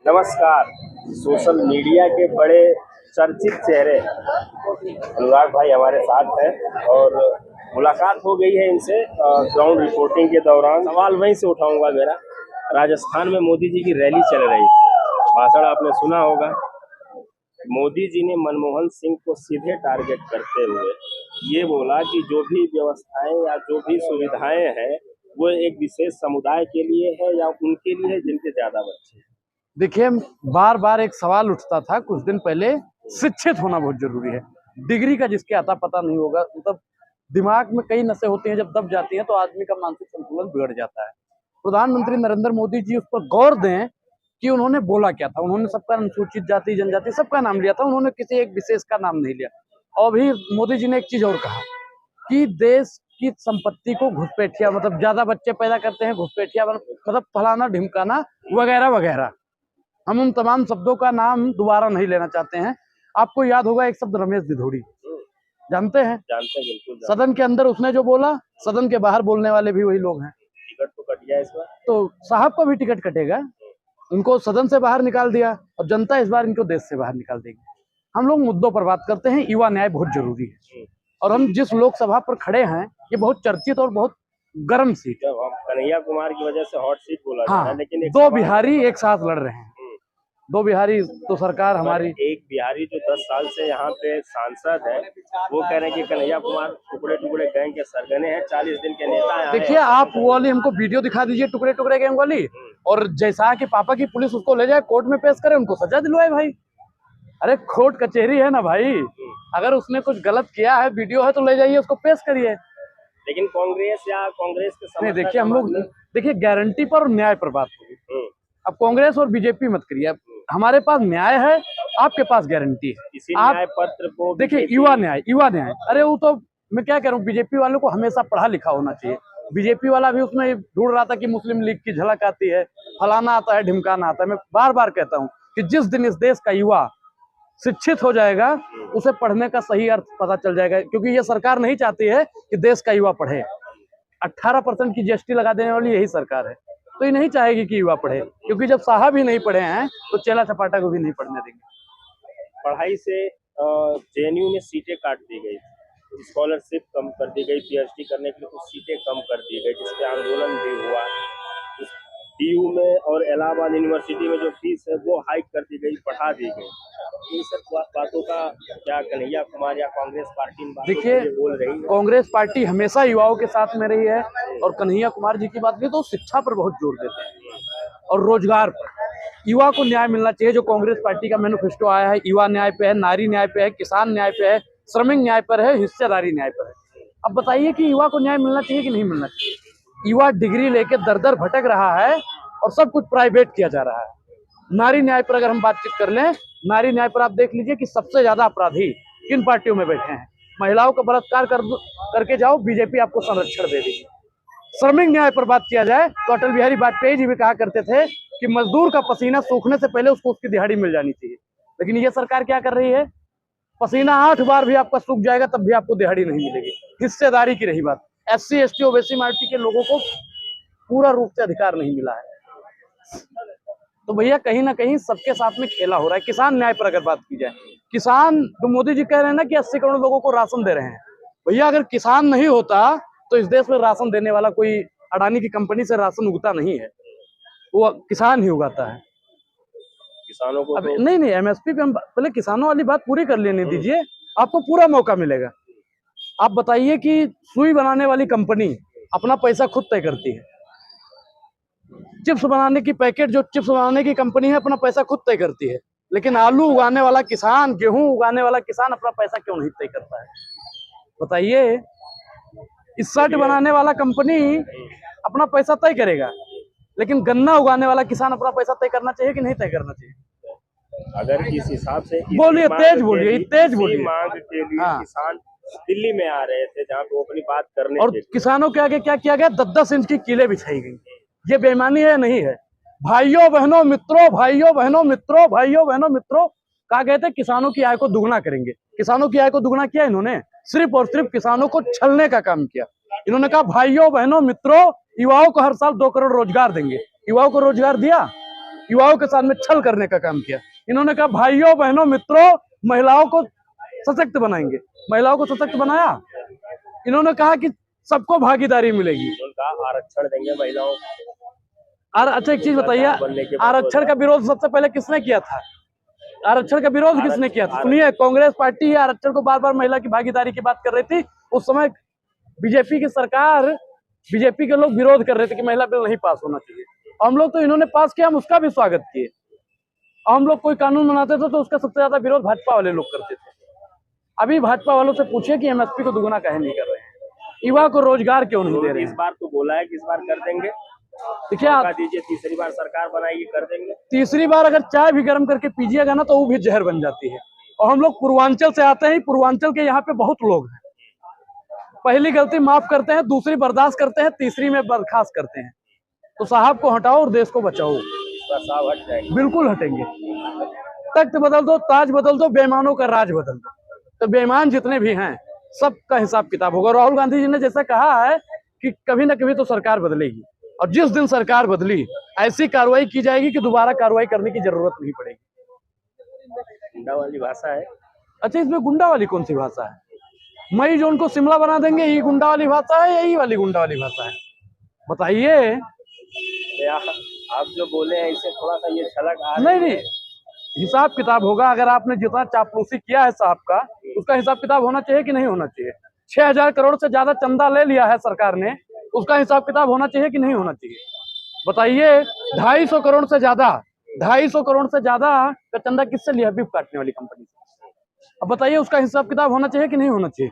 नमस्कार। Social media के बड़े चर्चित चेहरे अनुराग भाई हमारे साथ हैं और मुलाकात हो गई है इनसे ग्राउंड रिपोर्टिंग के दौरान। सवाल वहीं से उठाऊंगा मेरा। राजस्थान में मोदी जी की रैली चल रही थी, भाषण आपने सुना होगा। मोदी जी ने मनमोहन सिंह को सीधे टारगेट करते हुए ये बोला कि जो भी व्यवस्थाएं या जो भी सुविधाएं हैं वो एक विशेष समुदाय के लिए है या उनके लिए है जिनके ज्यादा बच्चे हैं। देखिए, बार बार एक सवाल उठता था कुछ दिन पहले, शिक्षित होना बहुत जरूरी है। डिग्री का जिसके आता पता नहीं होगा, मतलब दिमाग में कई नसें होती हैं, जब दब जाती हैं तो आदमी का मानसिक संतुलन बिगड़ जाता है। प्रधानमंत्री नरेंद्र मोदी जी उस पर गौर दें कि उन्होंने बोला क्या था। उन्होंने सबका अनुसूचित जाति जनजाति सबका नाम लिया था, उन्होंने किसी एक विशेष का नाम नहीं लिया। और भी मोदी जी ने एक चीज और कहा कि देश की संपत्ति को घुसपैठिया, मतलब ज्यादा बच्चे पैदा करते हैं घुसपैठिया, मतलब फलाना ढिमकाना वगैरह वगैरह। हम उन तमाम शब्दों का नाम दोबारा नहीं लेना चाहते हैं। आपको याद होगा एक शब्द रमेश धिधोड़ी, जानते हैं? जानते हैं, बिल्कुल जानते। सदन के अंदर उसने जो बोला, सदन के बाहर बोलने वाले भी वही लोग हैं। टिकट तो कट गया इस बार, तो साहब का भी टिकट कटेगा। उनको सदन से बाहर निकाल दिया और जनता इस बार इनको देश से बाहर निकाल देगी। हम लोग मुद्दों पर बात करते हैं। युवा न्याय बहुत जरूरी है और हम जिस लोकसभा पर खड़े हैं ये बहुत चर्चित और बहुत गर्म सीट है। कन्हैया कुमार की वजह से हॉट सीट बोला जा रहा है, लेकिन दो बिहारी एक साथ लड़ रहे हैं। दो बिहारी तो सरकार हमारी, एक बिहारी जो 10 साल से यहाँ पे सांसद है वो कह रहे हैं कि कन्हैया कुमार टुकड़े टुकड़े गैंग के सरगने हैं, 40 दिन के नेता हैं। देखिए, आप वो वाली हमको वीडियो दिखा दीजिए टुकड़े टुकड़े गैंग वाली, और जैसा कि पापा की पुलिस उसको ले जाए कोर्ट में पेश करे, उनको सजा दिलवाए भाई। अरे कोर्ट कचहरी है ना भाई, अगर उसने कुछ गलत किया है, वीडियो है, तो ले जाइए उसको पेश करिए। लेकिन कांग्रेस या कांग्रेस के नहीं, देखिए हम लोग देखिए गारंटी पर और न्याय पर बात होगी। अब कांग्रेस और बीजेपी मत करिए, हमारे पास न्याय है, आपके पास गारंटी है। इसी आप न्याय पत्र को देखिए, युवा न्याय, युवा न्याय, अरे वो तो मैं क्या कह रहा हूँ, बीजेपी वालों को हमेशा पढ़ा लिखा होना चाहिए। बीजेपी वाला भी उसमें ढूंढ रहा था कि मुस्लिम लीग की झलक आती है, फलाना आता है, ढिमकाना आता है। मैं बार बार कहता हूँ कि जिस दिन इस देश का युवा शिक्षित हो जाएगा उसे पढ़ने का सही अर्थ पता चल जाएगा, क्योंकि ये सरकार नहीं चाहती है कि देश का युवा पढ़े। 18% की जीएसटी लगा देने वाली यही सरकार है, तो ये नहीं चाहेगी कि युवा पढ़े, क्योंकि जब साहब ही नहीं पढ़े हैं तो चेला चपाटा को भी नहीं पढ़ने देंगे। पढ़ाई से जेएनयू में सीटें काट दी गई, स्कॉलरशिप कम कर दी गई, पीएचडी करने के लिए कुछ सीटें कम कर दी गई, जिसपे आंदोलन भी हुआ। डीयू में और इलाहाबाद यूनिवर्सिटी में जो फीस है वो हाइक कर दी गई, बढ़ा दी गई। इन सब बातों का क्या कन्हैया कुमार या कांग्रेस पार्टी देखिए, बोल रही है? कांग्रेस पार्टी हमेशा युवाओं के साथ में रही है, और कन्हैया कुमार जी की बात करें तो शिक्षा पर बहुत जोर देते हैं और रोजगार पर। युवा को न्याय मिलना चाहिए। जो कांग्रेस पार्टी का मैनिफेस्टो आया है, युवा न्याय पे है, नारी न्याय पे है, किसान न्याय पे है, श्रमिक न्याय पर है, हिस्सेदारी न्याय पर है। अब बताइए कि युवा को न्याय मिलना चाहिए कि नहीं मिलना चाहिए? युवा डिग्री लेके दर दर भटक रहा है और सब कुछ प्राइवेट किया जा रहा है। नारी न्याय पर अगर हम बातचीत कर लें, नारी न्याय पर आप देख लीजिए कि सबसे ज्यादा अपराधी किन पार्टियों में बैठे हैं। महिलाओं का बलात्कार करके जाओ, बीजेपी आपको संरक्षण दे देगी। श्रमिक न्याय पर बात किया जाए तो अटल बिहारी वाजपेयी जी भी कहा करते थे कि मजदूर का पसीना सूखने से पहले उसको उसकी दिहाड़ी मिल जानी चाहिए। लेकिन ये सरकार क्या कर रही है, पसीना 8 बार भी आपका सूख जाएगा तब भी आपको दिहाड़ी नहीं मिलेगी। हिस्सेदारी की रही बात, SC ST ओबीसी माइनॉरिटी के लोगों को पूरा रूप से अधिकार नहीं मिला है। तो भैया कहीं ना कहीं सबके साथ में खेला हो रहा है। किसान न्याय पर अगर बात की जाए, किसान तो मोदी जी कह रहे हैं ना कि 80 करोड़ लोगों को राशन दे रहे हैं। भैया अगर किसान नहीं होता तो इस देश में राशन देने वाला कोई अडानी की कंपनी से राशन उगता नहीं है, वो किसान ही उगाता है। किसानों को अब नहीं MSP पे हम पहले किसानों वाली बात पूरी कर लेने दीजिए, आपको पूरा मौका मिलेगा। आप बताइए कि सुई बनाने वाली कंपनी अपना पैसा खुद तय करती है, चिप्स बनाने की पैकेट जो चिप्स बनाने की कंपनी है अपना पैसा खुद तय करती है, लेकिन आलू उगाने वाला किसान, गेहूं उगाने वाला किसान अपना पैसा क्यों नहीं तय करता है? बताइए। शर्ट बनाने वाला कंपनी अपना पैसा तय करेगा, लेकिन गन्ना उगाने वाला किसान अपना पैसा तय करना चाहिए कि नहीं तय करना चाहिए? अगर इस हिसाब से बोलिए, तेज बोलिए, तेज बोलिए। मांग के लिए किसान दिल्ली में आ रहे थे जहाँ पे वो अपनी बात करने, और किसानों के आगे क्या किया गया? 10-10 इंच की कीलें बिछाई गई। ये बेईमानी है नहीं है? भाइयों बहनों मित्रों, भाइयों बहनों मित्रों, भाइयों बहनों मित्रों, कहा गए थे किसानों की आय को दुगना करेंगे। किसानों की आय को दुगना किया इन्होंने? सिर्फ और सिर्फ किसानों को छलने का काम किया। इन्होंने कहा भाइयों बहनों मित्रों, युवाओं को हर साल 2 करोड़ रोजगार देंगे। युवाओं को रोजगार दिया? युवाओं के साथ में छल करने का काम किया। इन्होंने कहा भाइयों बहनों मित्रों महिलाओं को सशक्त बनाएंगे, महिलाओं को सशक्त बनाया। इन्होंने कहा कि सबको भागीदारी मिलेगी, उनका आरक्षण देंगे महिलाओं को। और अच्छा एक चीज बताइए, आरक्षण का विरोध सबसे पहले किसने किया था? आरक्षण का विरोध किसने किया था? सुनिए, कांग्रेस पार्टी ही आरक्षण को बार बार महिला की भागीदारी की बात कर रही थी। उस समय बीजेपी की सरकार, बीजेपी के लोग विरोध कर रहे थे कि महिला बिल नहीं पास होना चाहिए। हम लोग तो इन्होंने पास किया, हम उसका भी स्वागत किए। हम लोग कोई कानून बनाते थे तो उसका सबसे ज्यादा विरोध भाजपा वाले लोग करते थे। अभी भाजपा वालों से पूछिए कि एमएसपी को दुगुना काहे नहीं कर रहे हैं, युवा को रोजगार क्यों नहीं दे रहे इस हैं। बार तो बोला है कि इस बार कर देंगे, देखिए मौका दीजिए, तीसरी बार सरकार बनाएगी, कर देंगे। तीसरी बार अगर चाय भी गर्म करके पीजिएगा ना तो वो भी जहर बन जाती है। और हम लोग पूर्वांचल से आते हैं, पूर्वांचल के यहाँ पे बहुत लोग हैं। पहली गलती माफ करते हैं, दूसरी बर्दाश्त करते हैं, तीसरी में बर्खास्त करते हैं। तो साहब को हटाओ और देश को बचाओ। साहब हट जाएंगे, बिल्कुल हटेंगे। तख्त बदल दो, ताज बदल दो, बेईमानों का राज बदल दो। तो बेईमान जितने भी हैं सबका हिसाब किताब होगा। राहुल गांधी जी ने जैसा कहा है कि कभी ना कभी तो सरकार बदलेगी, और जिस दिन सरकार बदली ऐसी कार्रवाई की जाएगी कि दोबारा कार्रवाई करने की जरूरत नहीं पड़ेगी। गुंडा वाली भाषा है। अच्छा, इसमें गुंडा वाली कौन सी भाषा है? मई जून को शिमला बना देंगे, ये गुंडा वाली भाषा है, यही वाली गुंडा वाली भाषा है? बताइए। आप जो बोले हैं इससे थोड़ा सा ये झलक आ नहीं नहीं, हिसाब किताब होगा। अगर आपने जितना चापलूसी किया है साहब का, उसका हिसाब किताब होना चाहिए कि नहीं होना चाहिए? 6000 करोड़ से ज्यादा चंदा ले लिया है सरकार ने, उसका हिसाब किताब होना चाहिए कि नहीं होना चाहिए? बताइए। 250 करोड़ से ज्यादा, 250 करोड़ से ज्यादा का चंदा किससे लिया? बीफ काटने वाली कंपनी से। अब बताइए उसका हिसाब किताब होना चाहिए कि नहीं होना चाहिए?